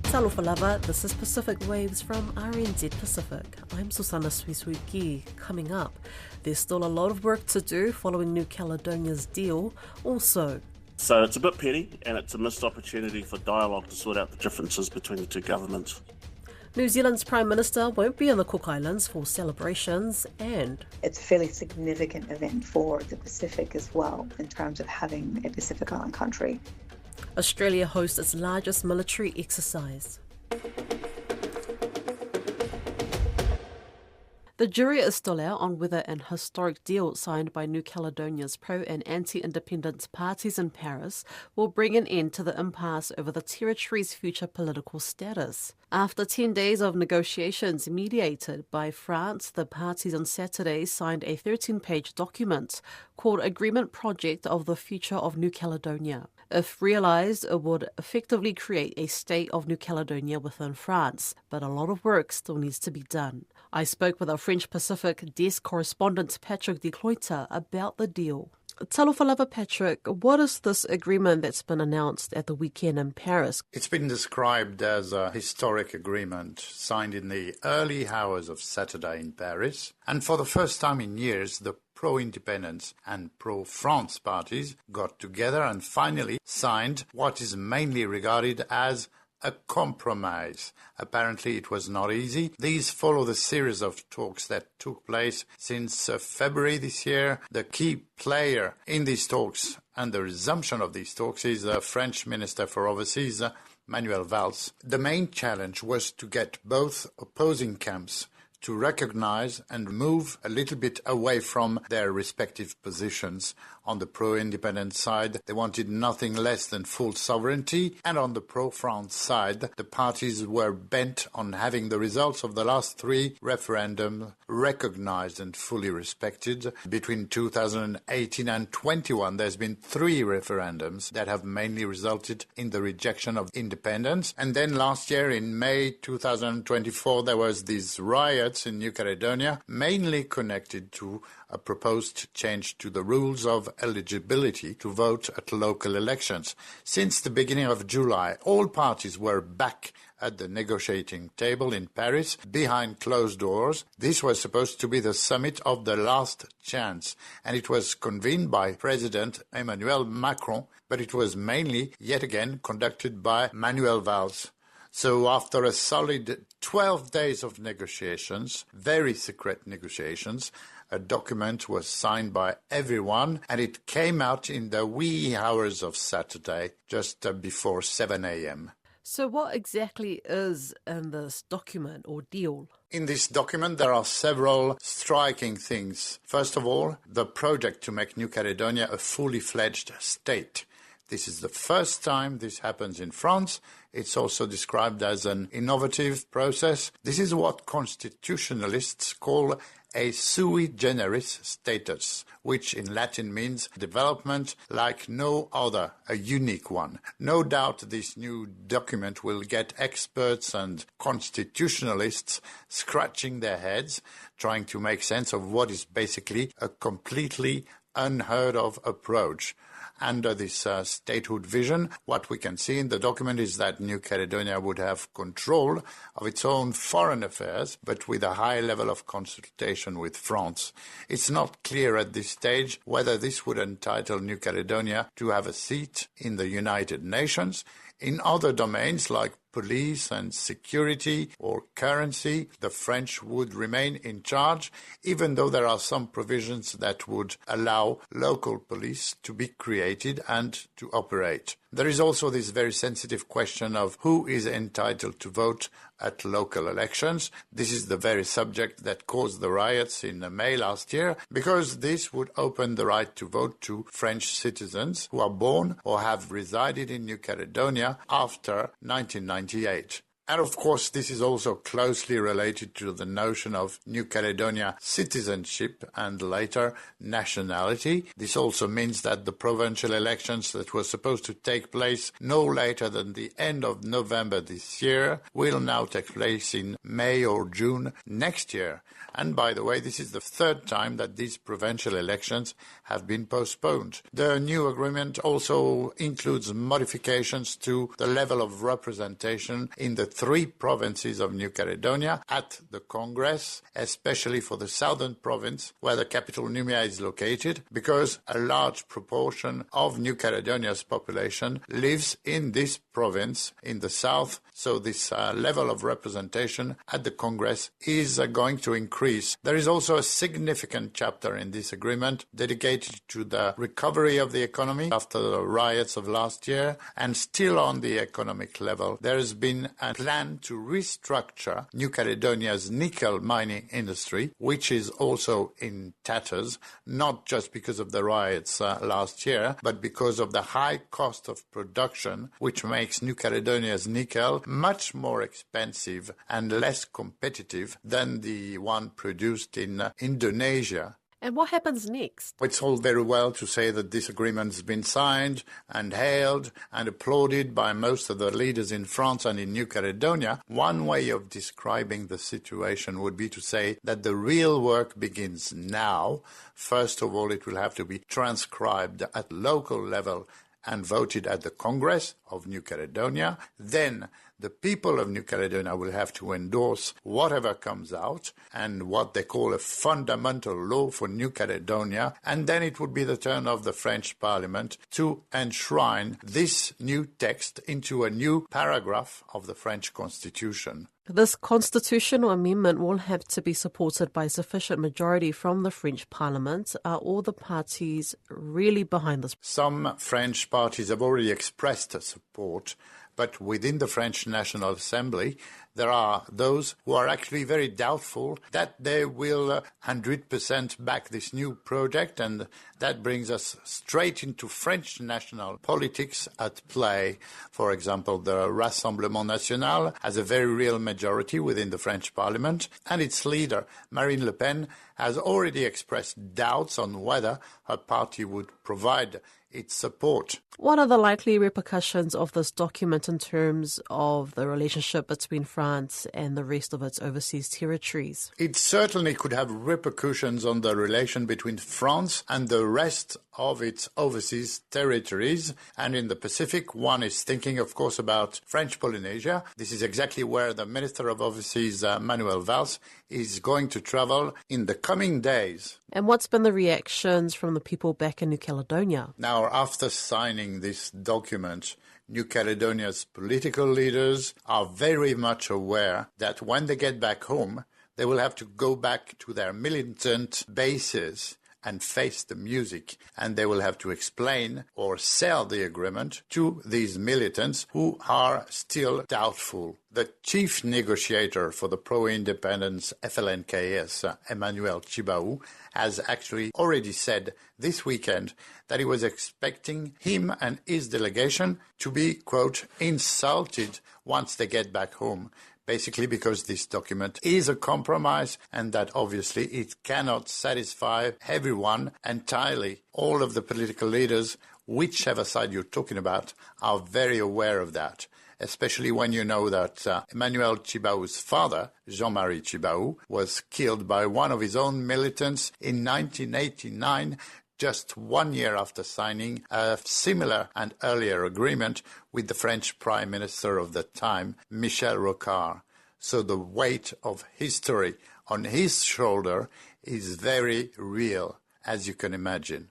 Talofa lava, this is Pacific Waves from RNZ Pacific. I'm Susana Suisuiki. Coming up, there's still a lot of work to do following New Caledonia's deal. Also, so it's a bit petty and it's a missed opportunity for dialogue to sort out the differences between the two governments. New Zealand's Prime Minister won't be in the Cook Islands for celebrations, and it's a fairly significant event for the Pacific as well in terms of having a Pacific Island country. Australia hosts its largest military exercise. The jury is still out on whether an historic deal signed by New Caledonia's pro- and anti-independence parties in Paris will bring an end to the impasse over the territory's future political status. After 10 days of negotiations mediated by France, the parties on Saturday signed a 13-page document called Agreement Project of the Future of New Caledonia. If realised, it would effectively create a state of New Caledonia within France, but a lot of work still needs to be done. I spoke with our French Pacific desk correspondent Patrick de Cloyter about the deal. Talofa lava, Patrick, what is this agreement that's been announced at the weekend in Paris? It's been described as a historic agreement signed in the early hours of Saturday in Paris. And for the first time in years, the pro-independence and pro-France parties got together and finally signed what is mainly regarded as a compromise. Apparently it was not easy. These follow the series of talks that took place since February this year. The key player in these talks and the resumption of these talks is the French Minister for Overseas, Manuel Valls. The main challenge was to get both opposing camps to recognize and move a little bit away from their respective positions. On the pro-independence side, they wanted nothing less than full sovereignty, and on the pro-France side, the parties were bent on having the results of the last three referendums recognized and fully respected. Between 2018 and 21, there's been three referendums that have mainly resulted in the rejection of independence. And then last year, in May 2024, there was these riots in New Caledonia, mainly connected to a proposed change to the rules of eligibility to vote at local elections. Since the beginning of July, all parties were back at the negotiating table in Paris, behind closed doors. This was supposed to be the summit of the last chance, and it was convened by President Emmanuel Macron, but it was mainly, yet again, conducted by Manuel Valls. So after a solid 12 days of negotiations, very secret negotiations, a document was signed by everyone, and it came out in the wee hours of Saturday, just before 7 a.m. So what exactly is in this document or deal? In this document, there are several striking things. First of all, the project to make New Caledonia a fully fledged state. This is the first time this happens in France. It's also described as an innovative process. This is what constitutionalists call a sui generis status, which in Latin means development like no other, a unique one. No doubt this new document will get experts and constitutionalists scratching their heads, trying to make sense of what is basically a completely unheard of approach. Under this statehood vision, what we can see in the document is that New Caledonia would have control of its own foreign affairs, but with a high level of consultation with France. It's not clear at this stage whether this would entitle New Caledonia to have a seat in the United Nations. In other domains like police and security or currency, the French would remain in charge, even though there are some provisions that would allow local police to be created and to operate. There is also this very sensitive question of who is entitled to vote at local elections. This is the very subject that caused the riots in May last year, because this would open the right to vote to French citizens who are born or have resided in New Caledonia after 1998. And of course, this is also closely related to the notion of New Caledonia citizenship and later nationality. This also means that the provincial elections that were supposed to take place no later than the end of November this year will now take place in May or June next year. And by the way, this is the third time that these provincial elections have been postponed. The new agreement also includes modifications to the level of representation in the 3 provinces of New Caledonia at the Congress, especially for the southern province where the capital Numia is located, because a large proportion of New Caledonia's population lives in this province in the south. So this level of representation at the Congress is going to increase. There is also a significant chapter in this agreement dedicated to the recovery of the economy after the riots of last year. And still on the economic level, there has been a plan to restructure New Caledonia's nickel mining industry, which is also in tatters, not just because of the riots last year, but because of the high cost of production, which makes New Caledonia's nickel much more expensive and less competitive than the one produced in Indonesia. And what happens next? It's all very well to say that this agreement has been signed and hailed and applauded by most of the leaders in France and in New Caledonia. One way of describing the situation would be to say that the real work begins now. First of all, it will have to be transcribed at local level and voted at the Congress of New Caledonia. Then the people of New Caledonia will have to endorse whatever comes out and what they call a fundamental law for New Caledonia. And then it would be the turn of the French Parliament to enshrine this new text into a new paragraph of the French Constitution. This constitutional amendment will have to be supported by a sufficient majority from the French Parliament. Are all the parties really behind this? Some French parties have already expressed support, but within the French National Assembly, there are those who are actually very doubtful that they will 100% back this new project, and that brings us straight into French national politics at play. For example, the Rassemblement National has a very real majority within the French Parliament, and its leader, Marine Le Pen, has already expressed doubts on whether her party would provide its support. What are the likely repercussions of this document in terms of the relationship between France and the rest of its overseas territories? It certainly could have repercussions on the relation between France and the rest of its overseas territories. And in the Pacific, one is thinking, of course, about French Polynesia. This is exactly where the Minister of Overseas, Manuel Valls, is going to travel in the coming days. And what's been the reactions from the people back in New Caledonia? Now, after signing this document, New Caledonia's political leaders are very much aware that when they get back home, they will have to go back to their militant bases and face the music, and they will have to explain or sell the agreement to these militants who are still doubtful. The chief negotiator for the pro-independence FLNKS, Emmanuel Chibau, has actually already said this weekend that he was expecting him and his delegation to be, quote, insulted once they get back home. Basically because this document is a compromise and that obviously it cannot satisfy everyone entirely. All of the political leaders, whichever side you're talking about, are very aware of that, especially when you know that Emmanuel Chibau's father, Jean-Marie Chibau, was killed by one of his own militants in 1989, just 1 year after signing a similar and earlier agreement with the French Prime Minister of the time, Michel Rocard. So the weight of history on his shoulder is very real, as you can imagine.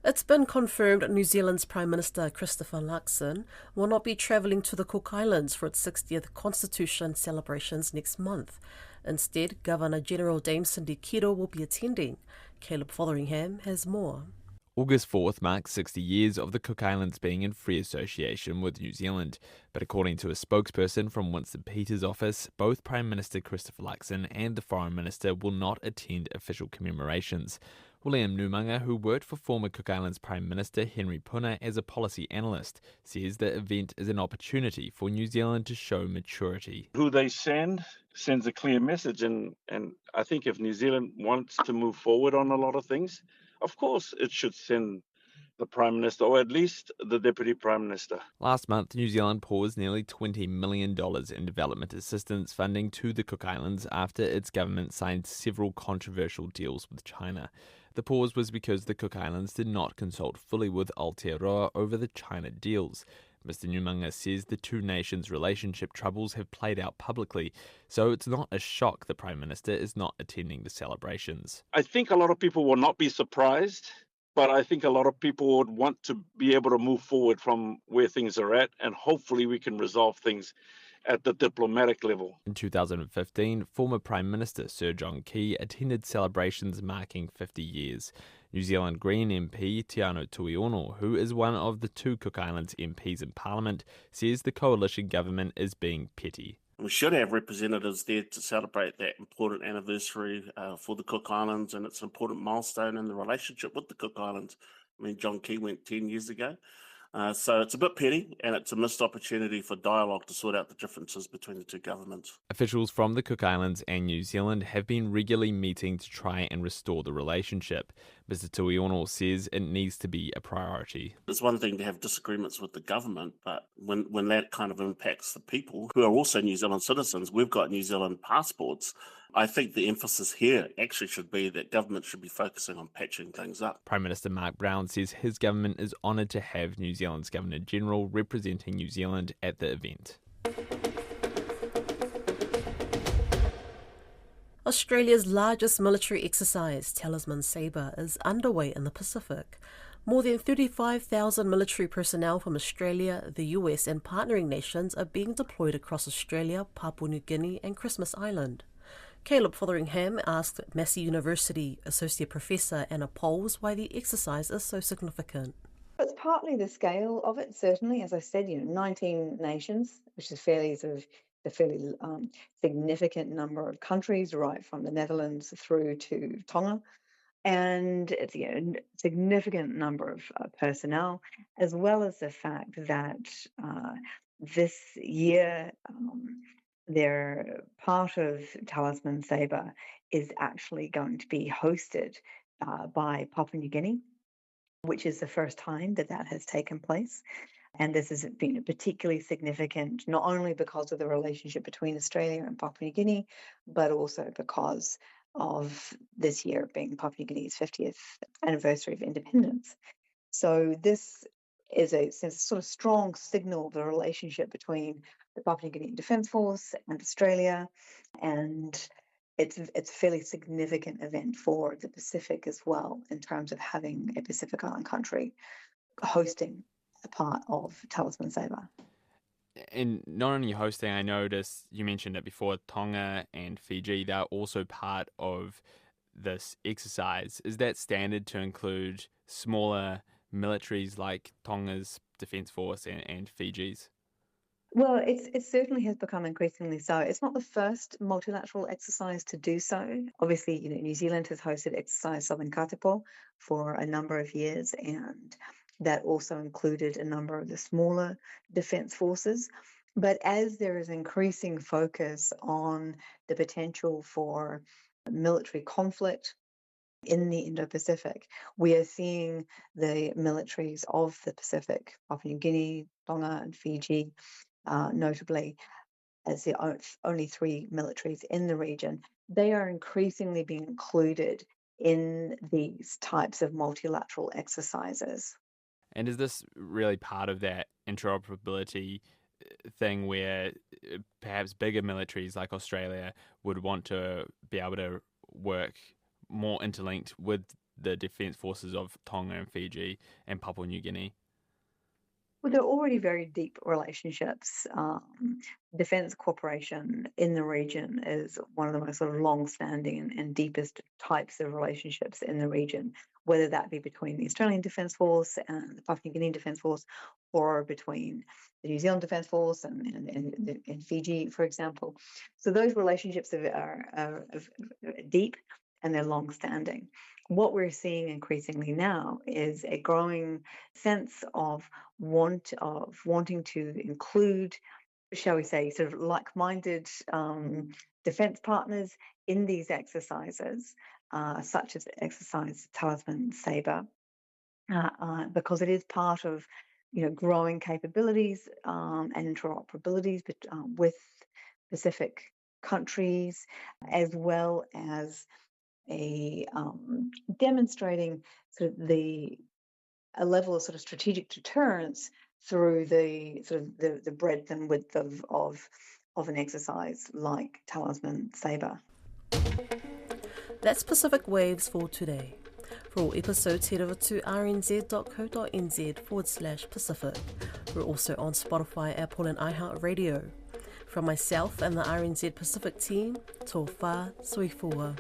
It's been confirmed New Zealand's Prime Minister Christopher Luxon will not be travelling to the Cook Islands for its 60th Constitution celebrations next month. Instead, Governor-General Dame Cindy Kiro will be attending. Caleb Fotheringham has more. August 4th marks 60 years of the Cook Islands being in free association with New Zealand. But according to a spokesperson from Winston Peters' office, both Prime Minister Christopher Luxon and the Foreign Minister will not attend official commemorations. William Numanga, who worked for former Cook Islands Prime Minister Henry Puna as a policy analyst, says the event is an opportunity for New Zealand to show maturity. Who they send sends a clear message, and I think if New Zealand wants to move forward on a lot of things, of course it should send the Prime Minister, or at least the Deputy Prime Minister. Last month, New Zealand paused nearly $20 million in development assistance funding to the Cook Islands after its government signed several controversial deals with China. The pause was because the Cook Islands did not consult fully with Aotearoa over the China deals. Mr. Numanga says the two nations' relationship troubles have played out publicly, so it's not a shock the Prime Minister is not attending the celebrations. I think a lot of people will not be surprised, but I think a lot of people would want to be able to move forward from where things are at, and hopefully we can resolve things at the diplomatic level. In 2015, former Prime Minister Sir John Key attended celebrations marking 50 years. New Zealand Green MP Tiano Tuiono, who is one of the two Cook Islands MPs in Parliament, says the coalition government is being petty. We should have representatives there to celebrate that important anniversary for the Cook Islands, and it's an important milestone in the relationship with the Cook Islands. I mean, John Key went 10 years ago. So it's a bit petty, and it's a missed opportunity for dialogue to sort out the differences between the two governments. Officials from the Cook Islands and New Zealand have been regularly meeting to try and restore the relationship. Mr. Tuiono says it needs to be a priority. It's one thing to have disagreements with the government, but when that kind of impacts the people who are also New Zealand citizens, we've got New Zealand passports. I think the emphasis here actually should be that government should be focusing on patching things up. Prime Minister Mark Brown says his government is honoured to have New Zealand's Governor-General representing New Zealand at the event. Australia's largest military exercise, Talisman Sabre, is underway in the Pacific. More than 35,000 military personnel from Australia, the US and partnering nations are being deployed across Australia, Papua New Guinea and Christmas Island. Caleb Fotheringham asked Massey University Associate Professor Anna Poles why the exercise is so significant. It's partly the scale of it, certainly. As I said, 19 nations, which is a fairly significant number of countries, right from the Netherlands through to Tonga. And it's a significant number of personnel, as well as the fact that this year their part of Talisman Sabre is actually going to be hosted by Papua New Guinea, which is the first time that has taken place. And this has been particularly significant, not only because of the relationship between Australia and Papua New Guinea, but also because of this year being Papua New Guinea's 50th anniversary of independence. So this is a sort of strong signal of the relationship between the Papua New Guinea Defence Force and Australia, and it's a fairly significant event for the Pacific as well, in terms of having a Pacific Island country hosting a part of Talisman Sabre. And not only hosting, I noticed you mentioned it before, Tonga and Fiji, they're also part of this exercise. Is that standard to include smaller militaries like Tonga's Defence Force and Fiji's? Well, it certainly has become increasingly so. It's not the first multilateral exercise to do so. Obviously, New Zealand has hosted exercise Southern Katipo for a number of years, and that also included a number of the smaller defence forces. But as there is increasing focus on the potential for military conflict in the Indo-Pacific, we are seeing the militaries of the Pacific, Papua New Guinea, Tonga and Fiji, notably as the only three militaries in the region, they are increasingly being included in these types of multilateral exercises. And is this really part of that interoperability thing where perhaps bigger militaries like Australia would want to be able to work more interlinked with the defence forces of Tonga and Fiji and Papua New Guinea? Well, there are already very deep relationships. Defence cooperation in the region is one of the most sort of long-standing and deepest types of relationships in the region, whether that be between the Australian Defence Force and the Papua New Guinea Defence Force, or between the New Zealand Defence Force and Fiji, for example. So those relationships are deep, and they're long-standing. What we're seeing increasingly now is a growing sense of wanting to include, shall we say, sort of like-minded defence partners in these exercises, such as the exercise Talisman Sabre, because it is part of, growing capabilities and interoperabilities with Pacific countries, as well as a demonstrating sort of a level of sort of strategic deterrence through the sort of the breadth and width of an exercise like Talisman Sabre. That's Pacific Waves for today. For all episodes, head over to rnz.co.nz/Pacific. We're also on Spotify, Apple and iHeartRadio. From myself and the RNZ Pacific team, tō whā, sui fua.